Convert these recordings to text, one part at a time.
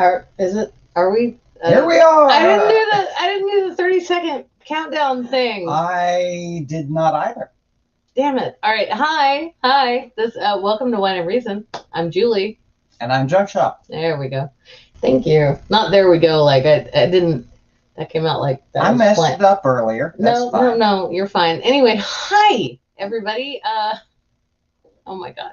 Are we? Here we are. I didn't do the 30-second countdown thing. I did not either. Damn it! All right, hi. This welcome to Wine&Reason. I'm Julie. And I'm Junkshop. There we go. Thank you. Not there we go. Like I didn't. That came out like that. I messed it up earlier. That's fine. No, you're fine. Anyway, hi everybody. Oh my God.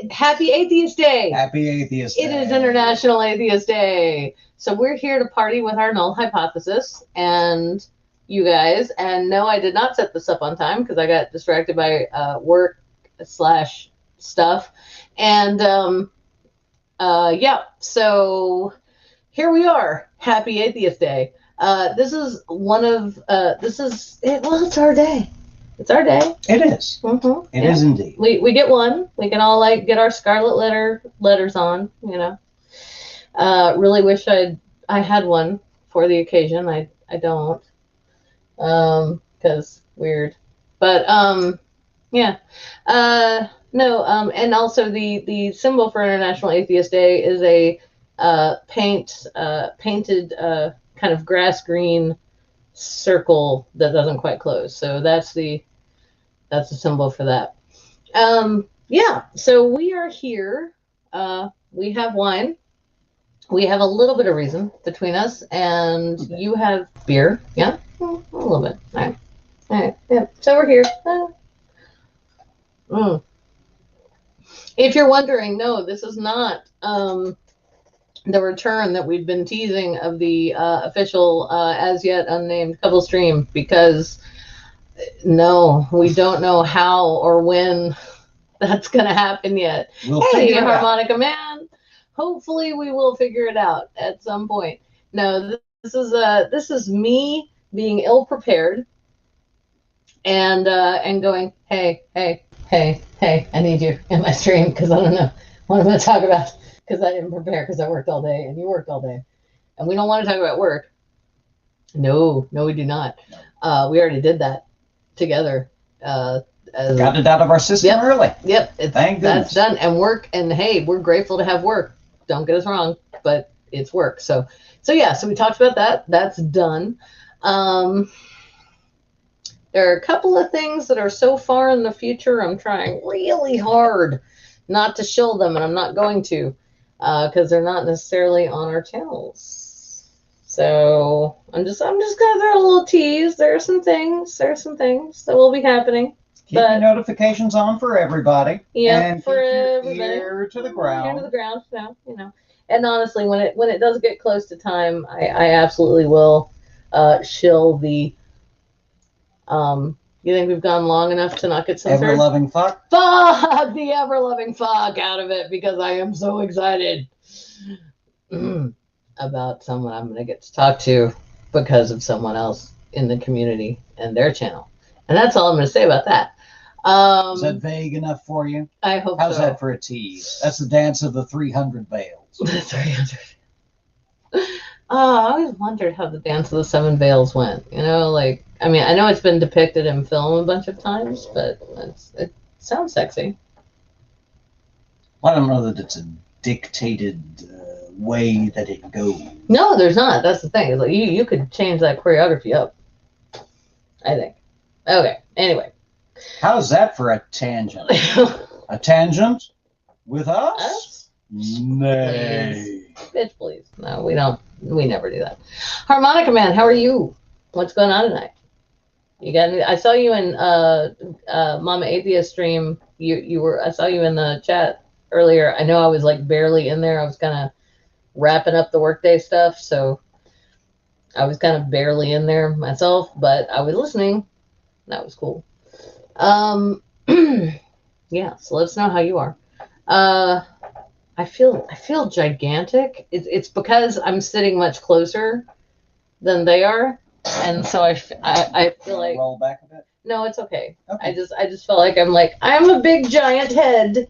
Happy Atheist Day. Happy Atheist Day. It is International Atheist Day. So we're here to party with our null hypothesis and you guys. And no, I did not set this up on time because I got distracted by work / stuff. And yeah, so here we are. Happy Atheist Day. This is one of, it's our day. It's our day. It is. Mm-hmm. It is indeed. We get one. We can all like get our scarlet letters on, you know. Really wish I had one for the occasion. I don't. Cause weird. But yeah. No, and also the symbol for International Atheist Day is a painted kind of grass green circle that doesn't quite close. So that's the symbol for that. Yeah, so we are here. We have wine. We have a little bit of reason between us, and you have beer. Yeah, a little bit. All right. Yeah. So we're here. If you're wondering, no, this is not the return that we've been teasing of the official as yet unnamed couple stream, because no, we don't know how or when that's going to happen yet. Hey, Harmonica Man, hopefully we will figure it out at some point. No, this is me being ill prepared and going, hey, I need you in my stream because I don't know what I'm going to talk about. Because I didn't prepare because I worked all day and you worked all day. And we don't want to talk about work. No, we do not. We already did that together. Got it out of our system early. Yep. Thank goodness. That's done. And work, and hey, we're grateful to have work. Don't get us wrong, but it's work. So yeah, so we talked about that. That's done. There are a couple of things that are so far in the future. I'm trying really hard not to shill them, and I'm not going to. Because they're not necessarily on our channels. So I'm just gonna throw a little tease. There are some things that will be happening. Keep your notifications on for everybody. Yeah, and for everybody. Ear to the ground. Ear to the ground. No, you know. And honestly, when it does get close to time, I absolutely will shill the You think we've gone long enough to not get censored? Ever-loving fuck? Fuck the ever-loving fuck out of it, because I am so excited about someone I'm going to get to talk to because of someone else in the community and their channel. And that's all I'm going to say about that. Is that vague enough for you? I hope How's so. that for a tease? That's the dance of the 300 veils. The 300. I always wondered how the Dance of the Seven Veils went. You know, like, I mean, I know it's been depicted in film a bunch of times, but it sounds sexy. Well, I don't know that it's a dictated way that it goes. No, there's not. That's the thing. It's like you could change that choreography up, I think. Okay, anyway. How's that for a tangent? A tangent with us? Nay. Bitch, please. No, we don't. We never do that. Harmonica Man, how are you? What's going on tonight? You got? I saw you in Mama Atheist stream. You were. I saw you in the chat earlier. I know I was like barely in there. I was kind of wrapping up the workday stuff, so I was kind of barely in there myself. But I was listening. That was cool. Yeah. So let us know how you are. I feel gigantic. It's because I'm sitting much closer than they are, and so I feel like roll back a bit. No, it's okay. I just felt like I'm a big giant head,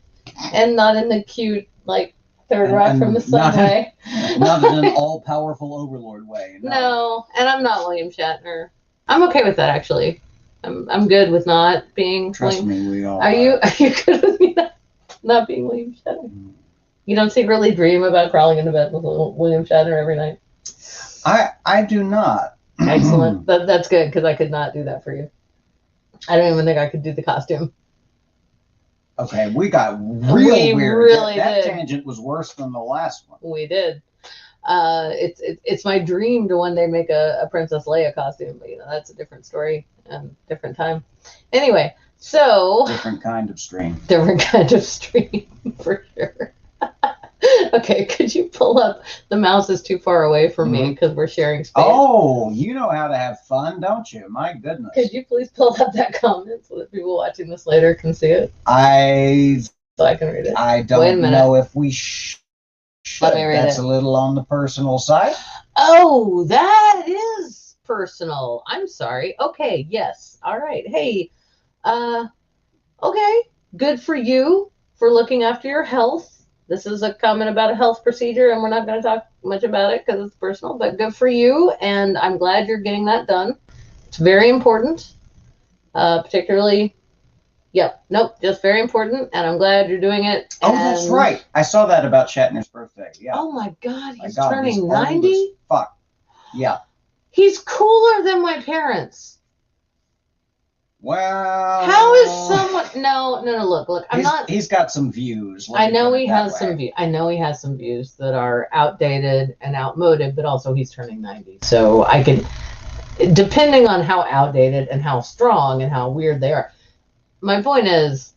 and not in the cute like third rock from the sun way. Not in an all-powerful overlord way. No, and I'm not William Shatner. I'm okay with that actually. I'm good with not being. Trust me, we all are. You good with me not being William Shatner? You don't secretly dream about crawling into bed with William Shatner every night? I do not. Excellent. That's good, because I could not do that for you. I don't even think I could do the costume. Okay, we got real weird. Really that did. Tangent was worse than the last one. We did. It's my dream to one day make a Princess Leia costume, but that's a different story and different time. Anyway, so different kind of stream. Different kind of stream for sure. Okay, could you pull up? The mouse is too far away from me because we're sharing space. Oh, you know how to have fun, don't you? My goodness. Could you please pull up that comment so that people watching this later can see it? So I can read it. I don't know if we should. Let me read That's it. a little on the personal side. Oh, that is personal. I'm sorry. Okay, yes. All right. Hey, okay. Good for you for looking after your health. This is a comment about a health procedure, and we're not going to talk much about it because it's personal, but good for you, and I'm glad you're getting that done. It's very important, particularly, just very important, and I'm glad you're doing it. Oh, that's right. I saw that about Shatner's birthday. Yeah. Oh, my God, he's turning 90? Old as fuck. Yeah. He's cooler than my parents. Well, how is someone? No. Look. He's got some views. I know he has some views. I know he has some views that are outdated and outmoded, but also he's turning 90. So I can, depending on how outdated and how strong and how weird they are. My point is,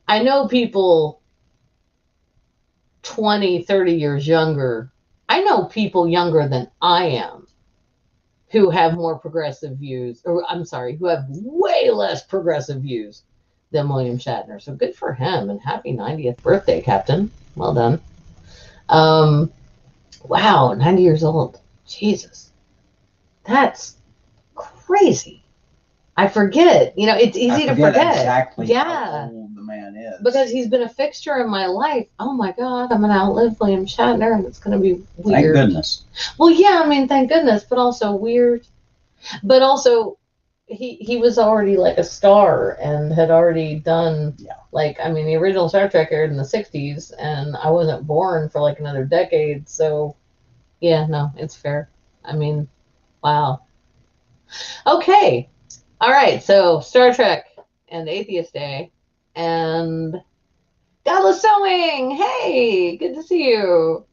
I know people 20, 30 years younger. I know people younger than I am who have more progressive views, or I'm sorry, who have way less progressive views than William Shatner. So good for him, and happy 90th birthday, Captain. Well done. Wow, 90 years old. Jesus. That's crazy. I forget. It's easy to forget. Exactly how old the man is. Because he's been a fixture in my life. Oh my God, I'm going to outlive William Shatner, and it's going to be weird. Thank goodness. Well, yeah, thank goodness, but also weird. But also, he was already like a star and had already done, the original Star Trek aired in the 60s, and I wasn't born for like another decade. So, yeah, no, it's fair. Wow. Okay. All right, so Star Trek and Atheist Day and Godless Sewing. Hey, good to see you.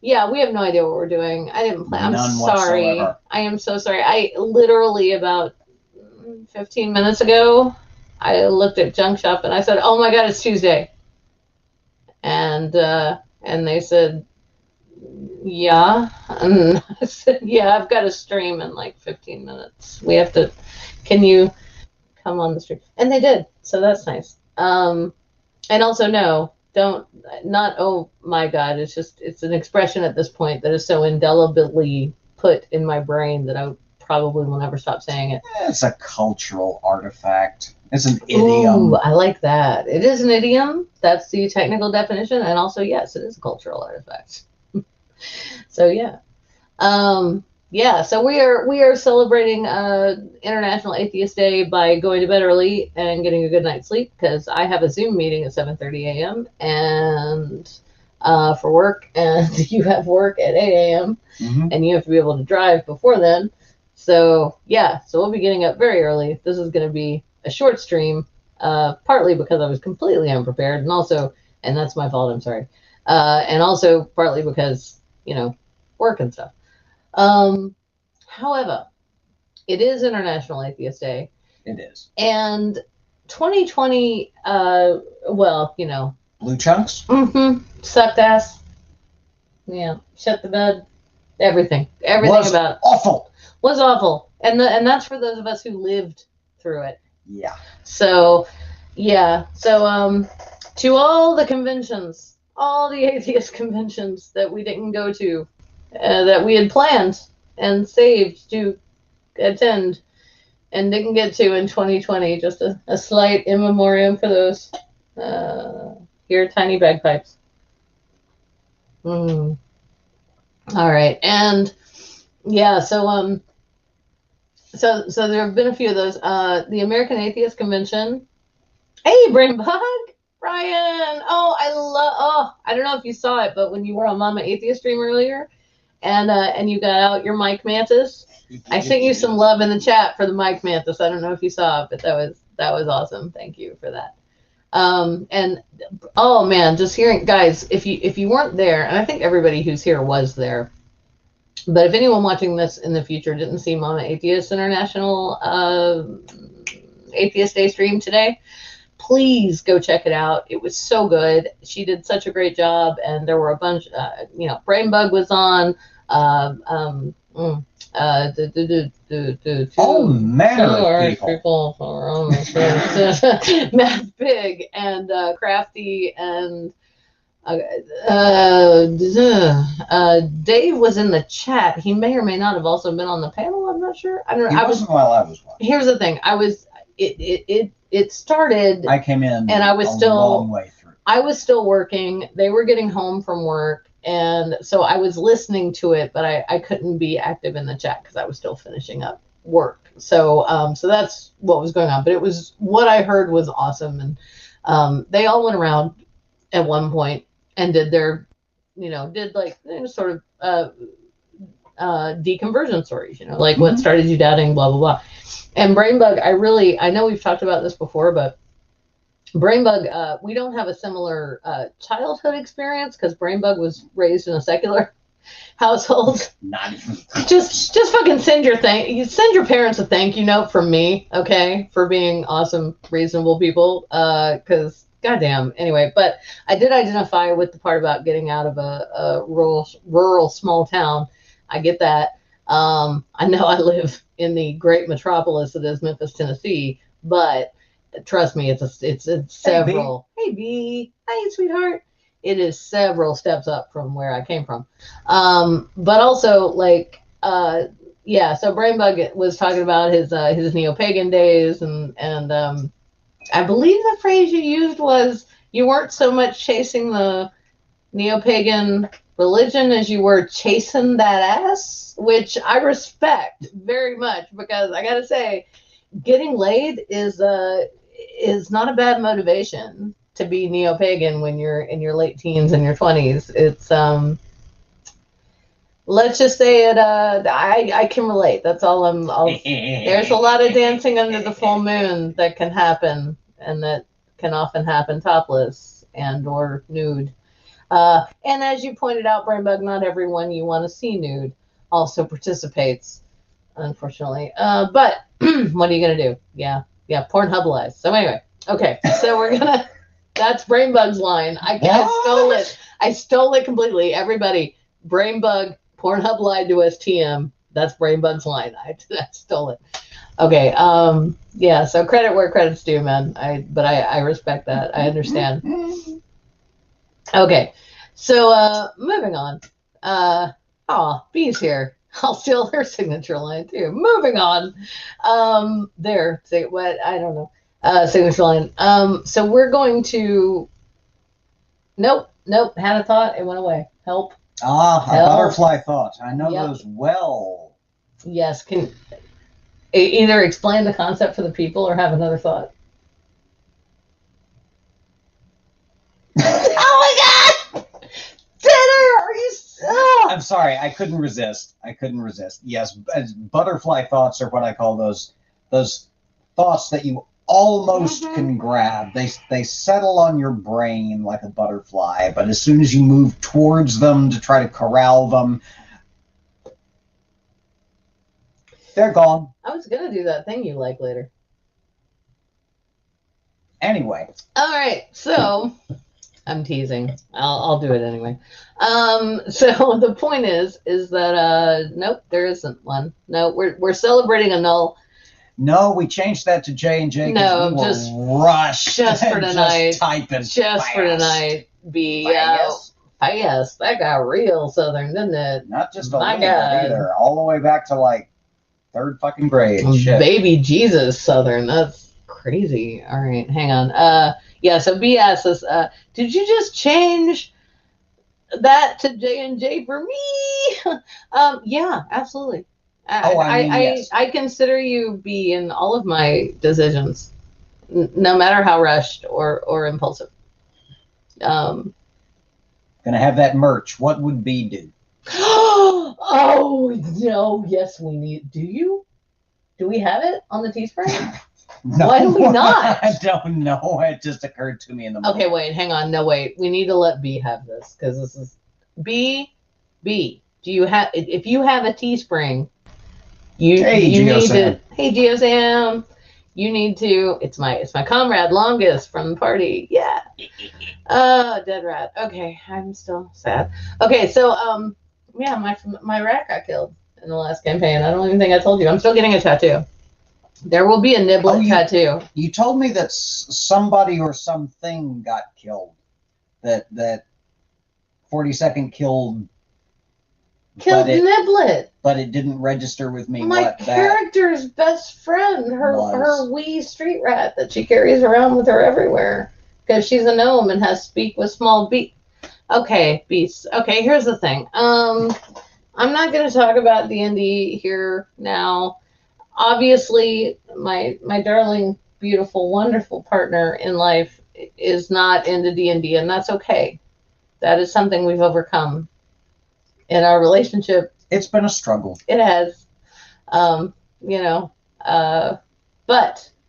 Yeah, we have no idea what we're doing. I didn't plan. I'm sorry. Whatsoever. I am so sorry. I literally about 15 minutes ago, I looked at Junkshop and I said, "Oh my God, it's Tuesday." And they said, "Yeah." And I said, "Yeah, I've got a stream in like 15 minutes. We have to. Can you come on the stream?" And they did, so that's nice. And also, no, not oh my God. It's an expression at this point that is so indelibly put in my brain that I probably will never stop saying it. It's a cultural artifact. It's an idiom. Ooh, I like that. It is an idiom. That's the technical definition. And also, yes, it is a cultural artifact. So yeah. So we are celebrating International Atheist Day by going to bed early and getting a good night's sleep, because I have a Zoom meeting at 7:30 a.m. and for work, and you have work at 8 a.m. and you have to be able to drive before then. So yeah, so we'll be getting up very early. This is going to be a short stream, partly because I was completely unprepared, and that's my fault. I'm sorry, and also partly because work and stuff. However, it is International Atheist Day. It is. And 2020, Blue chunks? Sucked ass. Yeah. Shut the bed. Everything was awful. Was awful. And that's for those of us who lived through it. Yeah. So, yeah. So, to all the conventions, all the atheist conventions that we didn't go to, that we had planned and saved to attend and didn't get to in 2020. Just a slight in memoriam for those. Here, tiny bagpipes. All right, and yeah, so there have been a few of those. The American Atheist Convention. Hey, Brain Bug, Brian. Oh, Oh, I don't know if you saw it, but when you were on Mama Atheist stream earlier, and you got out your Mike Mantis, I sent you some love in the chat for the Mike Mantis. I don't know if you saw it, but that was awesome. Thank you for that. And oh man, just hearing, guys, if you weren't there, and I think everybody who's here was there, but if anyone watching this in the future didn't see Mama Atheist International Atheist Day stream today, please go check it out. It was so good. She did such a great job, and there were a bunch. Brainbug was on. All manner of people. Matt Big and Crafty and Dave was in the chat. He may or may not have also been on the panel. I'm not sure. I don't know. He wasn't while I was watching. Here's the thing. It started. I came in and I was a still long way through. I was still working. They were getting home from work, and so I was listening to it, but I couldn't be active in the chat because I was still finishing up work. So so that's what was going on. But it was, what I heard was awesome, and they all went around at one point and did their, did like sort of deconversion stories, like what started you doubting, blah blah blah. And Brainbug, I know we've talked about this before, but Brainbug, we don't have a similar childhood experience because Brainbug was raised in a secular household. Not even just fucking send your parents a thank you note from me, okay, for being awesome, reasonable people. Because goddamn, anyway. But I did identify with the part about getting out of a rural small town. I get that. I know I live in the great metropolis that is Memphis, Tennessee, but trust me, it's several. Hey B, hey sweetheart. It is several steps up from where I came from. But also like so Brainbug was talking about his neo-pagan days, and I believe the phrase you used was you weren't so much chasing the neo-pagan religion as you were chasing that ass, which I respect very much, because I gotta say, getting laid is not a bad motivation to be neo-pagan when you're in your late teens and your 20s. It's let's just say it. I can relate. That's all. There's a lot of dancing under the full moon that can happen, and that can often happen topless and or nude. And as you pointed out, Brainbug, not everyone you want to see nude also participates, unfortunately. But what are you gonna do? Yeah, Pornhub lies. So anyway, okay. So we're gonna. That's Brainbug's line. I stole it. I stole it completely. Everybody, Brainbug, Pornhub lied to us. TM. That's Brainbug's line. I stole it. Okay. Yeah. So credit where credit's due, man. I respect that. I understand. Okay. So moving on. B's here. I'll steal her signature line too. Moving on. There. Say what? I don't know. Signature line. So we're going to. Nope. Had a thought. It went away. Help. A butterfly thought. I know those well. Yes. Can either explain the concept for the people or have another thought. Oh my God! Dinner! Are you? I'm sorry. I couldn't resist. Yes, butterfly thoughts are what I call those thoughts that you almost can grab. They settle on your brain like a butterfly, but as soon as you move towards them to try to corral them, they're gone. I was gonna do that thing you like later. Anyway. All right, so I'm teasing. I'll do it anyway. So the point is that nope, there isn't one. No, we're celebrating a null. No, we changed that to J&J. No, just rushed. Just for tonight. Just typing. Just for tonight. Yes, that got real Southern, didn't it? Not just a little bit either. All the way back to like third fucking grade. Shit. Baby Jesus Southern. That's crazy. All right, hang on. Yeah, so B asks us, did you just change that to J&J for me? Yeah, absolutely. Yes. I consider you B in all of my decisions, no matter how rushed or impulsive. Gonna have that merch. What would B do? Oh no! Yes, we need. Do you? Do we have it on the Teespring? No, Why do we not? I don't know. It just occurred to me in the moment. Okay, wait, hang on. No, wait. We need to let B have this because this is B. B. Do you have? If you have a Teespring, you need to. Hey, GeoSam. You need to. It's my comrade longest from the party. Yeah. Dead rat. Okay, I'm still sad. Okay, so yeah, my rat got killed in the last campaign. I don't even think I told you. I'm still getting a tattoo. There will be a niblet tattoo. You told me that somebody or something got killed. That 42nd killed Niblet. But it didn't register with me. My character's best friend, her wee street rat that she carries around with her everywhere because she's a gnome and has speak with small beak. Okay, beasts. Okay, here's the thing. I'm not going to talk about D&D here now. Obviously, my darling, beautiful, wonderful partner in life is not into D&D, and that's okay. That is something we've overcome in our relationship. It's been a struggle. It has. But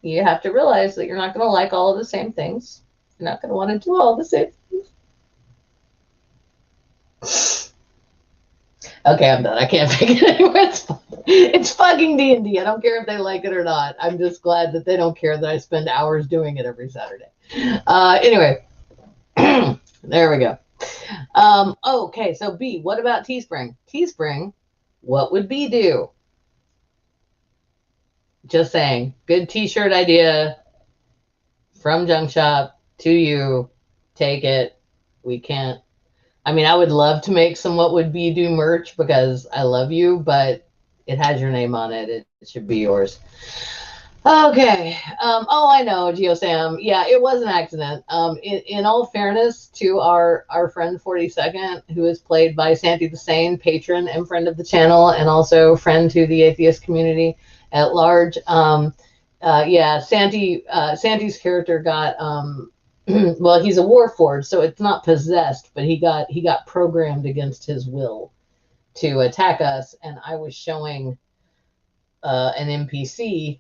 you have to realize that you're not going to like all of the same things. You're not going to want to do all the same things. Okay, I'm done. I can't pick it anymore. It's fucking D&D. I don't care if they like it or not. I'm just glad that they don't care that I spend hours doing it every Saturday. Anyway, there we go. Okay, so B, what about Teespring? Teespring, what would B do? Just saying. Good t-shirt idea from Junkshop to you. Take it. We can't. I mean, I would love to make some What Would B Do merch because I love you, but it has your name on it. It should be yours. Okay. I know, GeoSam. Yeah, it was an accident. In all fairness to our friend 42nd, who is played by Santi the Sane, patron and friend of the channel, and also friend to the atheist community at large. Santi's character got well, he's a warforged, so it's not possessed, but he got programmed against his will to attack us, and I was showing an NPC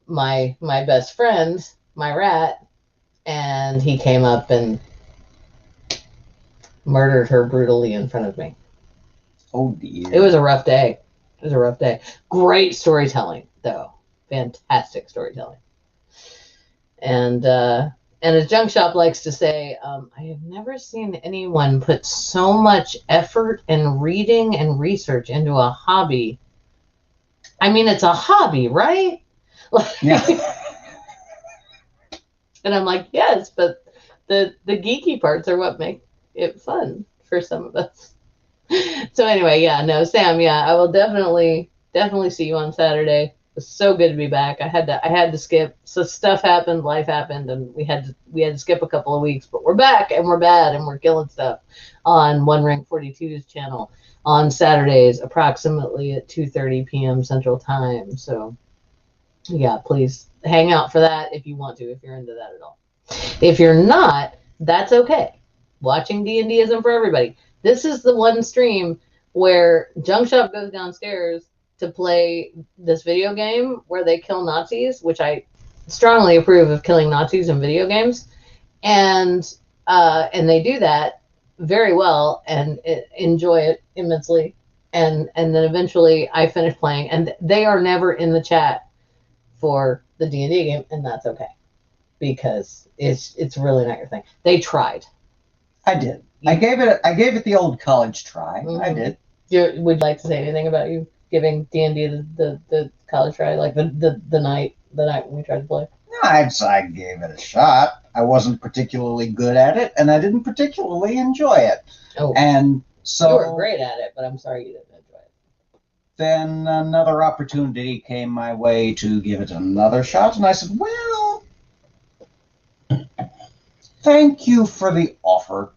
my best friend, my rat, and he came up and murdered her brutally in front of me. Oh dear. It was a rough day. Great storytelling, though. Fantastic storytelling. And as Junkshop likes to say, I have never seen anyone put so much effort and reading and research into a hobby. I mean, it's a hobby, right? Yeah. And I'm like, yes, but the geeky parts are what make it fun for some of us. So anyway, yeah, no, Sam, yeah, I will definitely see you on Saturday. It was so good to be back. I had to skip. So stuff happened, life happened, and we had to skip a couple of weeks, but we're back and we're bad and we're killing stuff on One Rank 42's channel on Saturdays, approximately at 2:30 p.m. Central Time. So yeah, please hang out for that if you want to, if you're into that at all. If you're not, that's okay. Watching D&D isn't for everybody. This is the one stream where Junkshop goes downstairs to play this video game where they kill Nazis, which I strongly approve of killing Nazis in video games. And they do that very well and enjoy it immensely. And then eventually I finish playing, and they are never in the chat for the D&D game, and that's okay because it's really not your thing. They tried. I did. I gave it the old college try. Mm-hmm. I did. Would you like to say anything about you giving D&D the college try, like the night when we tried to play? No, I gave it a shot. I wasn't particularly good at it, and I didn't particularly enjoy it. Oh, and so you were great at it, but I'm sorry you didn't enjoy it. Then another opportunity came my way to give it another shot, and I said, well, thank you for the offer.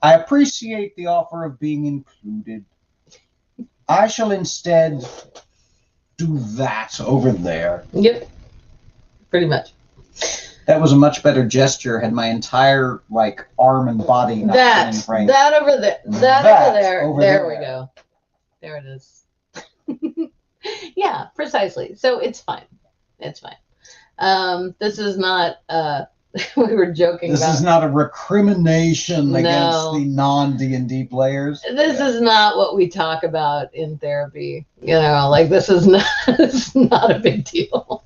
I appreciate the offer of being included. I shall instead do that over there. Yep, pretty much. That was a much better gesture had my entire like arm and body not been in frame. That over there. That over there. Over there we go. There it is. Yeah, precisely. So it's fine. It's fine. This is not we were joking This about, is not a recrimination against the non-D&D players. This is not what we talk about in therapy. You know, like this is not it's not a big deal.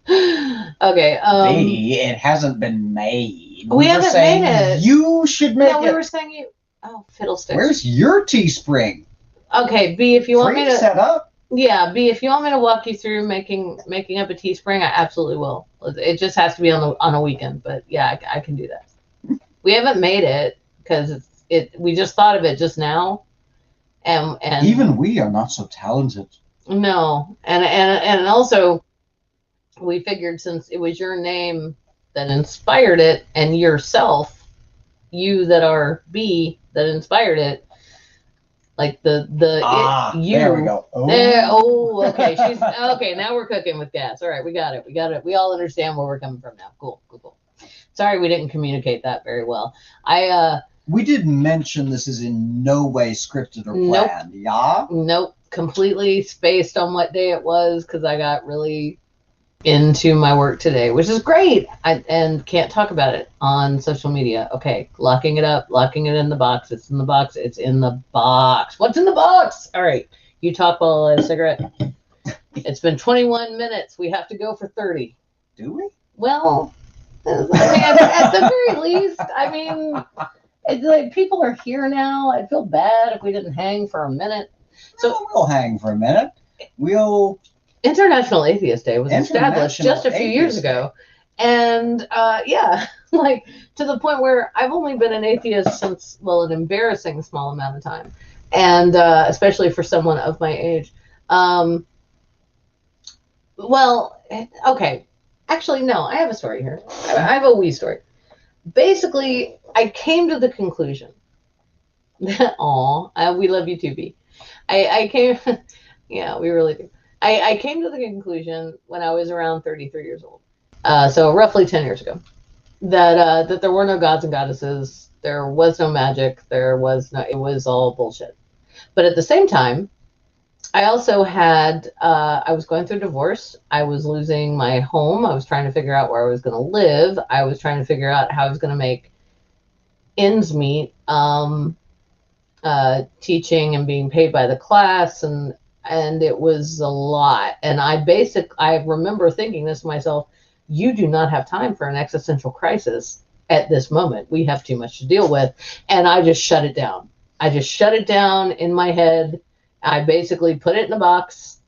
Okay. It hasn't been made. We haven't made it. You should make it. No, we were saying you. Oh, fiddlesticks. Where's your Teespring? Okay, B, if you want me to set up. Yeah, B, if you want me to walk you through making up a Teespring, I absolutely will. It just has to be on a weekend, but yeah, I can do that. We haven't made it because we just thought of it just now, and even we are not so talented. No, and also we figured since it was your name that inspired it and yourself, you that are B that inspired it. Like you. There we go. Okay. She's okay. Now we're cooking with gas. All right, we got it. We all understand where we're coming from now. Cool. Sorry, we didn't communicate that very well. We did mention this is in no way scripted or planned. Nope. Yeah. Nope. Completely spaced on what day it was because I got really into my work today, which is great. And can't talk about it on social media. Okay, locking it up, locking it in the box. It's in the box. It's in the box. What's in the box? All right, you talk while I light a cigarette. It's been 21 minutes. We have to go for 30. Do we? Well, at the very least, I mean, it's like people are here now. I'd feel bad if we didn't hang for a minute. So we'll hang for a minute. International Atheist Day was established just a few years ago. And yeah, like to the point where I've only been an atheist since, well, an embarrassing small amount of time. And especially for someone of my age. Well, okay. Actually, no, I have a story here. I have a wee story. Basically, I came to the conclusion that, we love you too, B. I came, yeah, we really do. I came to the conclusion when I was around 33 years old, so roughly 10 years ago, that there were no gods and goddesses, there was no magic, it was all bullshit. But at the same time, I also had, I was going through a divorce, I was losing my home, I was trying to figure out where I was going to live, I was trying to figure out how I was going to make ends meet, teaching and being paid by the class, and it was a lot. And I remember thinking this to myself, you do not have time for an existential crisis at this moment. We have too much to deal with. And I just shut it down. I just shut it down in my head. I basically put it in a box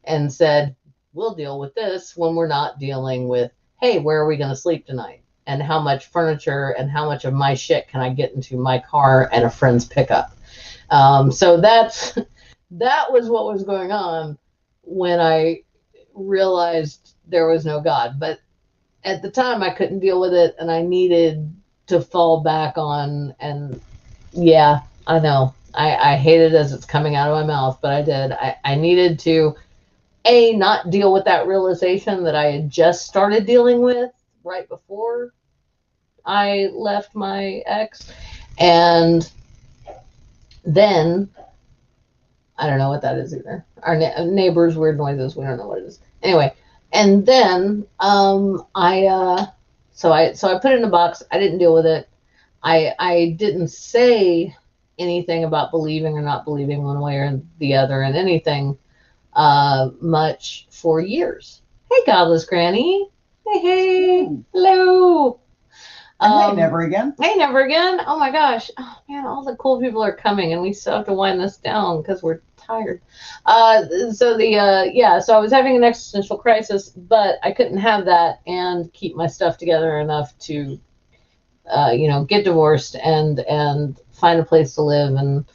and said, we'll deal with this when we're not dealing with, hey, where are we going to sleep tonight? And how much furniture and how much of my shit can I get into my car and a friend's pickup? So that was what was going on when I realized there was no God. But at the time, I couldn't deal with it, and I needed to fall back on. And yeah, I know. I hate it as it's coming out of my mouth, but I did. I needed to, not deal with that realization that I had just started dealing with right before I left my ex. And then, I don't know what that is either. Our neighbors, weird noises. We don't know what it is. Anyway, and then so I put it in a box. I didn't deal with it. I didn't say anything about believing or not believing one way or the other in anything much for years. Hey, Godless Granny. Hey, hello. Hey, never again. Hey, never again. Oh my gosh. Oh man, all the cool people are coming, and we still have to wind this down because we're tired. So I was having an existential crisis, but I couldn't have that and keep my stuff together enough to, get divorced and find a place to live. And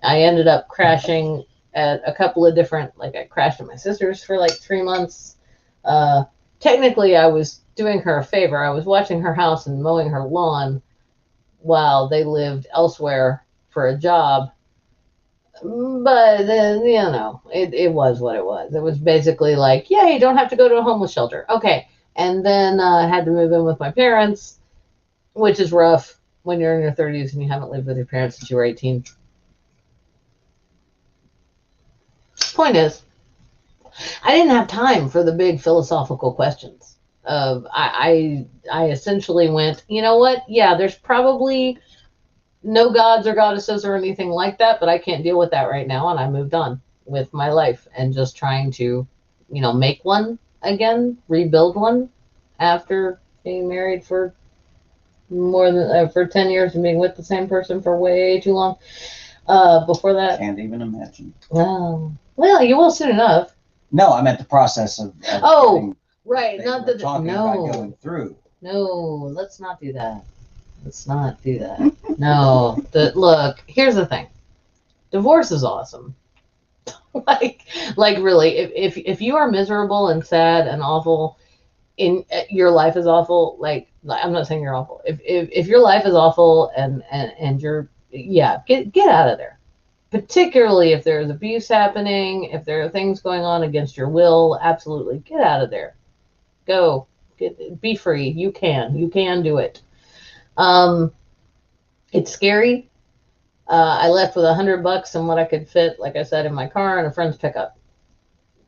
I ended up crashing at a couple of different, I crashed at my sister's for 3 months. Technically, I was doing her a favor. I was watching her house and mowing her lawn while they lived elsewhere for a job. But then, it was what it was. It was basically yeah, you don't have to go to a homeless shelter. Okay, And then I had to move in with my parents, which is rough when you're in your 30s and you haven't lived with your parents since you were 18. Point is, I didn't have time for the big philosophical questions. I essentially went, you know what? Yeah, there's probably no gods or goddesses or anything like that, but I can't deal with that right now. And I moved on with my life and just trying to, make one again, rebuild one after being married for more than for 10 years and being with the same person for way too long. Before that, Can't even imagine. Well, you will soon enough. No, I meant the process of right, not that talking about going through. No, let's not do that. Let's not do that. No, look. Here's the thing. Divorce is awesome. like really, if you are miserable and sad and awful, in your life is awful. Like I'm not saying you're awful. If your life is awful and you're get out of there. Particularly if there's abuse happening, if there are things going on against your will, absolutely get out of there. Go, be free. You can do it. It's scary. I left with $100 and what I could fit, like I said, in my car and a friend's pickup.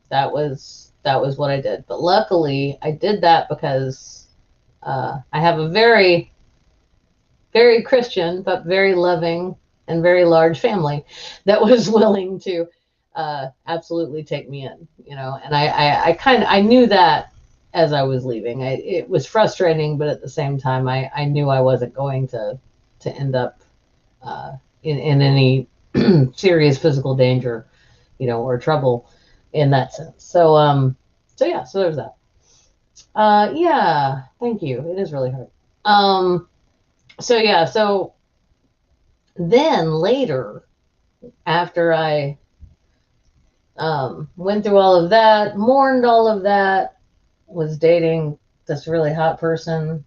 That was what I did. But luckily, I did that because I have a very, very Christian but very loving and very large family that was willing to absolutely take me in, and I knew that as I was leaving. It was frustrating, but at the same time, I knew I wasn't going to end up in any serious physical danger, or trouble in that sense. So so there's that. Yeah, thank you. It is really hard. So then later, after I went through all of that, mourned all of that, was dating this really hot person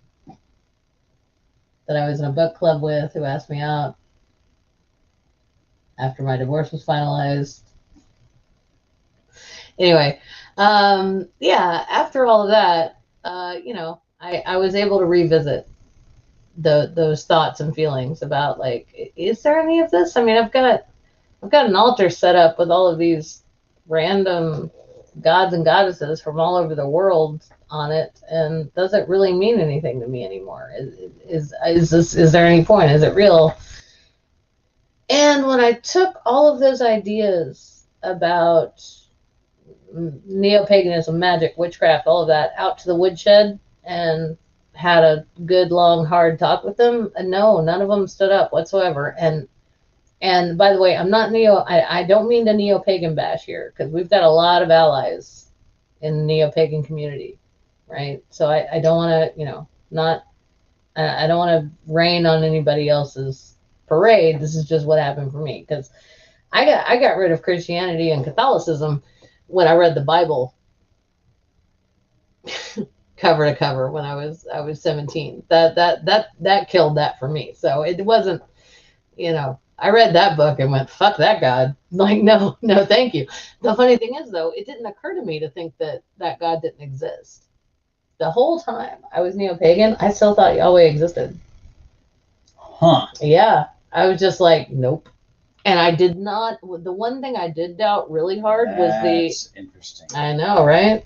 that I was in a book club with who asked me out after my divorce was finalized. Anyway, after all of that, I was able to revisit those thoughts and feelings about, like, is there any of this? I mean, I've got an altar set up with all of these random gods and goddesses from all over the world on it, and does it really mean anything to me anymore? Is there any point? Is it real? And when I took all of those ideas about neo-paganism, magic, witchcraft, all of that out to the woodshed and had a good, long, hard talk with them, no, none of them stood up whatsoever. And by the way, I'm not I don't mean to neo-pagan bash here, because we've got a lot of allies in the neo-pagan community, right? So I don't want to, I don't want to rain on anybody else's parade. This is just what happened for me, because I got rid of Christianity and Catholicism when I read the Bible cover to cover when I was 17. That killed that for me. So it wasn't, I read that book and went, fuck that God. Like, no, thank you. The funny thing is, though, it didn't occur to me to think that God didn't exist. The whole time I was neo-pagan, I still thought Yahweh existed. Huh. Yeah. I was just like, nope. And I did not, the one thing I did doubt really hard was That's interesting. I know, right?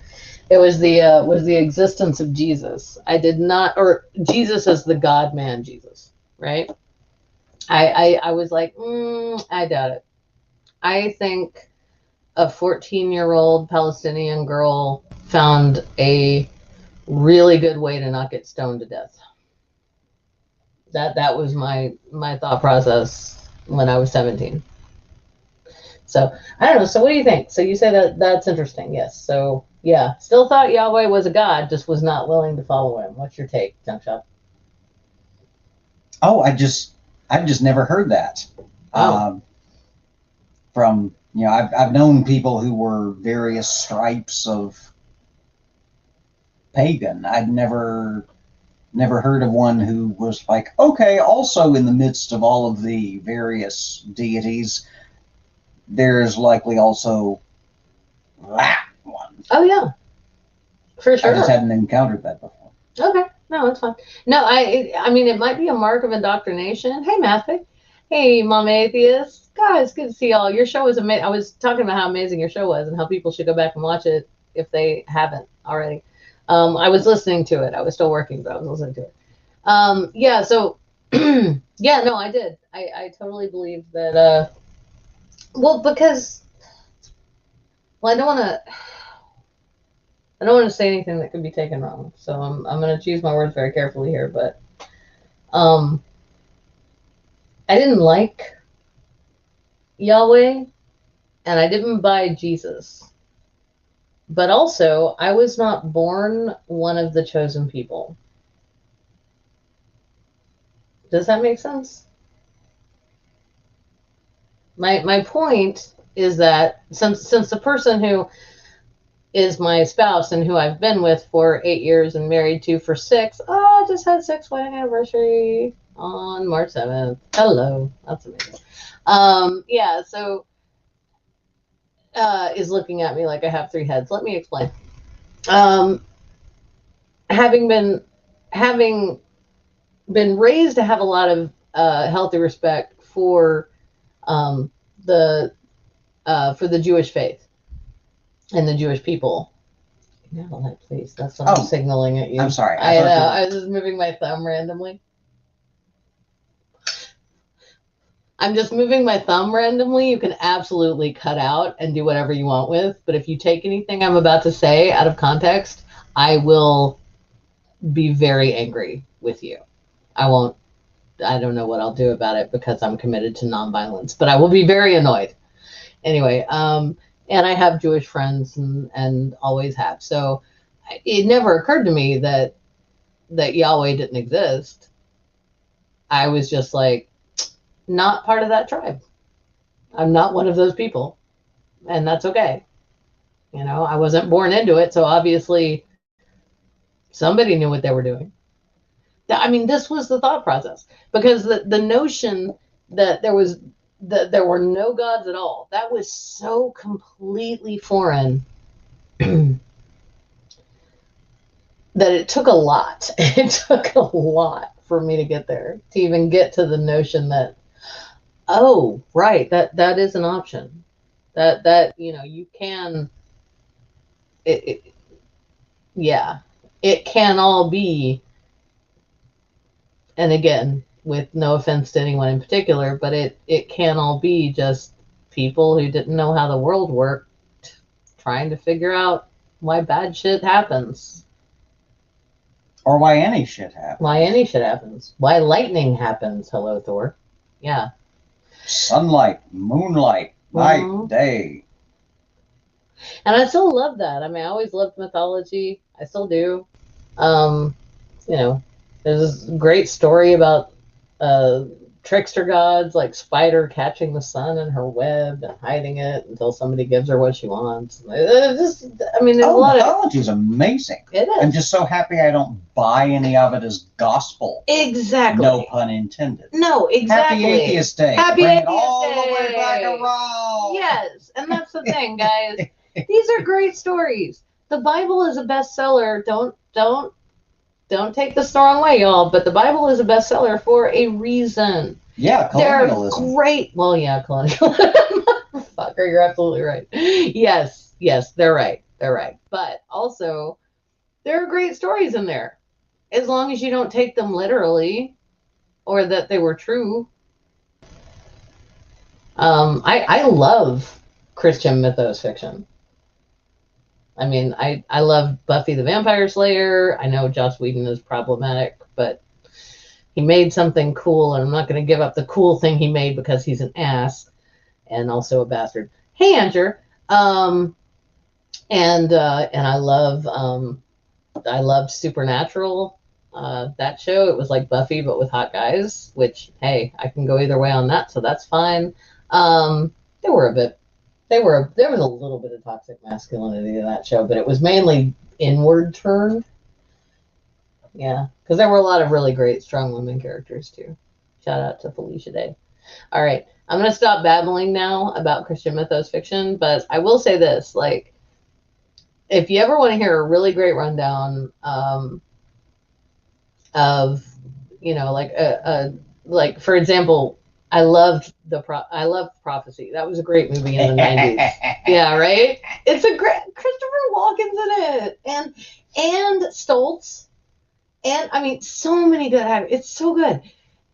It was the existence of Jesus. I did not, or Jesus as the God-man Jesus, right? I was like, I doubt it. I think a 14-year-old Palestinian girl found a really good way to not get stoned to death. That was my thought process when I was 17. So I don't know. So what do you think? So you say that's interesting. Yes. So yeah, still thought Yahweh was a god, just was not willing to follow him. What's your take, Junkshop? Oh, I've just never heard that. Oh. From I've known people who were various stripes of pagan. I'd never heard of one who was like, okay, also in the midst of all of the various deities, there's likely also that one. Oh yeah. For I just sure. hadn't encountered that before. Okay. No, it's fine. No, I mean, it might be a mark of indoctrination. Hey, Matthew. Hey, Mom Atheist. Guys, good to see y'all. Your show was amazing. I was talking about how amazing your show was and how people should go back and watch it if they haven't already. I was listening to it. I was still working, but I was listening to it. Yeah, so, yeah, no, I did. I totally believe that, well, because, well, I don't want to say anything that could be taken wrong. So I'm going to choose my words very carefully here, but, um, I didn't like Yahweh and I didn't buy Jesus. But also, I was not born one of the chosen people. Does that make sense? My point is that since the person who is my spouse and who I've been with for 8 years and married to for 6, I just had 6th wedding anniversary on March 7th. Hello, that's amazing. Yeah, so is looking at me like I have 3 heads. Let me explain. Um, having been raised to have a lot of healthy respect um, the for the Jewish faith and the Jewish people. No, please. That's what I'm signaling at you. I'm sorry. I know. I was just moving my thumb randomly. I'm just moving my thumb randomly. You can absolutely cut out and do whatever you want with. But if you take anything I'm about to say out of context, I will be very angry with you. I won't. I don't know what I'll do about it because I'm committed to nonviolence, but I will be very annoyed. Anyway, and I have Jewish friends and always have. So it never occurred to me that Yahweh didn't exist. I was just like, not part of that tribe. I'm not one of those people, and that's okay. You know, I wasn't born into it, so obviously somebody knew what they were doing. I mean, this was the thought process because the notion that there were no gods at all, that was so completely foreign that it took a lot. It took a lot for me to get there, to even get to the notion that, oh, right, that is an option. That you can, yeah, it can all be. And again, with no offense to anyone in particular, but it can all be just people who didn't know how the world worked trying to figure out why bad shit happens. Or why any shit happens. Why any shit happens. Why lightning happens. Hello, Thor. Yeah. Sunlight, moonlight, night, day. And I still love that. I mean, I always loved mythology. I still do. You know, there's this great story about trickster gods like Spider catching the sun in her web and hiding it until somebody gives her what she wants. There's a lot of mythology is amazing. It is. I'm just so happy I don't buy any of it as gospel. Exactly. No pun intended. No, exactly. Happy Atheist Day. Happy Bring Atheist it all Day. the way back around. Yes, and that's the thing, guys. These are great stories. The Bible is a bestseller. Don't take this the wrong way, y'all, but the Bible is a bestseller for a reason. Yeah, colonialism. They're great. Well, yeah, colonialism. Fucker, you're absolutely right. Yes, they're right. They're right. But also, there are great stories in there. As long as you don't take them literally or that they were true. I love Christian mythos fiction. I mean, I love Buffy the Vampire Slayer. I know Joss Whedon is problematic, but he made something cool, and I'm not going to give up the cool thing he made because he's an ass and also a bastard. Hey, Andrew. And I loved Supernatural. That show, it was like Buffy but with hot guys, which, hey, I can go either way on that, so that's fine. There was a little bit of toxic masculinity in that show, but it was mainly inward turned. Yeah, because there were a lot of really great strong women characters too. Shout out to Felicia Day. All right, I'm gonna stop babbling now about Christian mythos fiction, but I will say this: like, if you ever want to hear a really great rundown of, like for example, I loved Prophecy. That was a great movie in the 90s. Yeah, right? It's a great Christopher Walken's in it. And Stoltz. And I mean so many good actors. It's so good.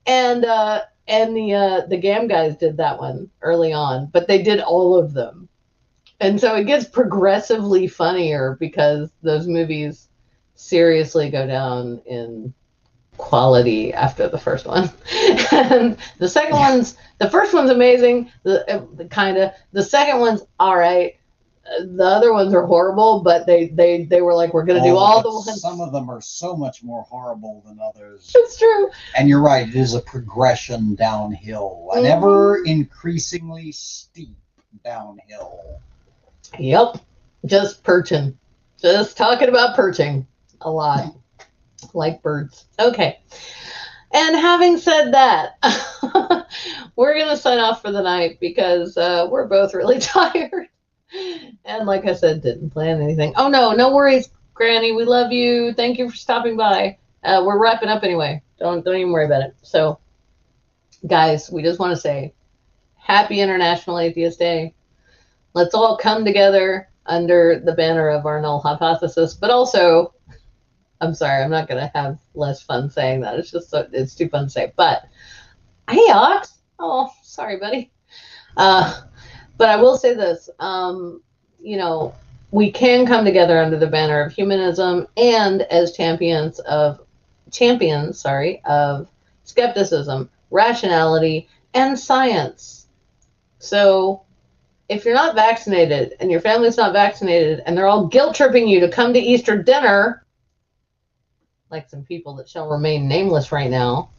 And the Gam guys did that one early on, but they did all of them. And so it gets progressively funnier because those movies seriously go down in quality after the first one. And the first one's amazing. The second one's all right. The other ones are horrible, but they were like, we're going to do all the ones. Some of them are so much more horrible than others. It's true. And you're right. It is a progression downhill, an ever increasingly steep downhill. Yep. Just perching. Just talking about perching a lot. Like birds. Okay. And having said that, we're going to sign off for the night because we're both really tired. And like I said, didn't plan anything. Oh, no worries, Granny. We love you. Thank you for stopping by. We're wrapping up anyway. Don't even worry about it. So, guys, we just want to say happy International Atheist Day. Let's all come together under the banner of our null hypothesis, but also, I'm sorry, I'm not going to have less fun saying that. It's just, it's too fun to say. But, hey, Ox. Oh, sorry, buddy. But I will say this, we can come together under the banner of humanism and as champions of skepticism, rationality, and science. So if you're not vaccinated and your family's not vaccinated and they're all guilt tripping you to come to Easter dinner, like some people that shall remain nameless right now,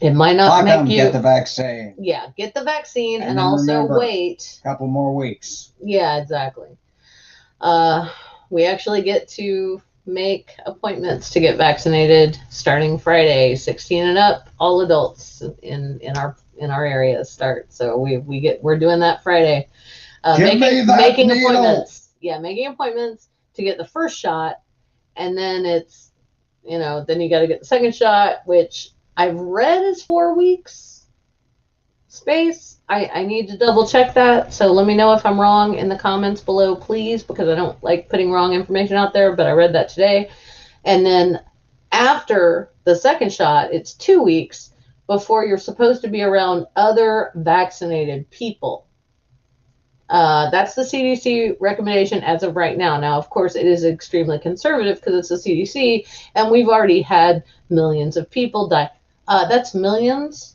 it might not make you get the vaccine. Yeah, get the vaccine and also remember, wait a couple more weeks. Yeah, exactly. We actually get to make appointments to get vaccinated starting Friday. 16 and up, all adults in our area start. So we're doing that Friday. Making appointments. Yeah, making appointments to get the first shot, and then it's then you got to get the second shot, which I've read is 4 weeks space. I need to double check that. So let me know if I'm wrong in the comments below, please, because I don't like putting wrong information out there, but I read that today. And then after the second shot, it's 2 weeks before you're supposed to be around other vaccinated people. That's the CDC recommendation as of right now. Now, of course, it is extremely conservative because it's the CDC, and we've already had millions of people die. That's millions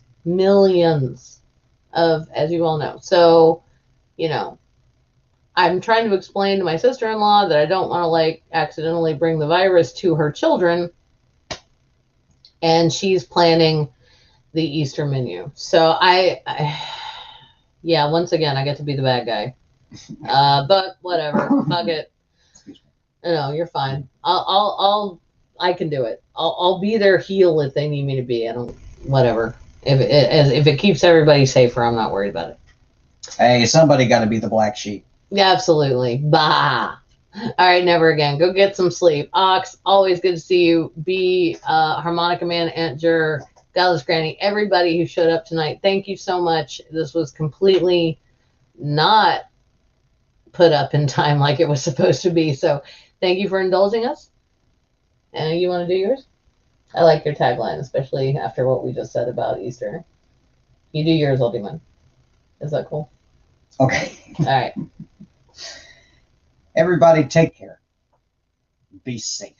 of, as you all know. So, I'm trying to explain to my sister-in-law that I don't want to accidentally bring the virus to her children, and she's planning the Easter menu. So yeah, once again, I get to be the bad guy. But whatever, fuck it. No, you're fine. I can do it. I'll be their heel if they need me to be. Whatever. If it keeps everybody safer, I'm not worried about it. Hey, somebody got to be the black sheep. Yeah, absolutely. Bah. All right, never again. Go get some sleep. Ox, always good to see you. B, Harmonica Man, Aunt Jur, Dallas Granny, everybody who showed up tonight. Thank you so much. This was completely not put up in time like it was supposed to be. So thank you for indulging us. And you want to do yours? I like your tagline, especially after what we just said about Easter. You do yours, I'll do mine. Is that cool? Okay. All right. Everybody take care. Be safe.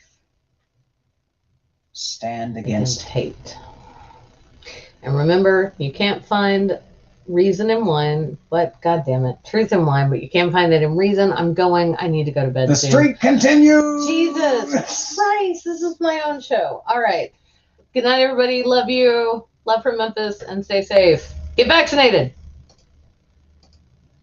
Stand against hate. And remember, you can't find reason in wine, but God damn it, truth in wine, but you can't find it in reason. I need to go to bed The soon. streak continues. Jesus Christ, this is my own show. All right. Good night, everybody. Love you. Love from Memphis, and stay safe. Get vaccinated.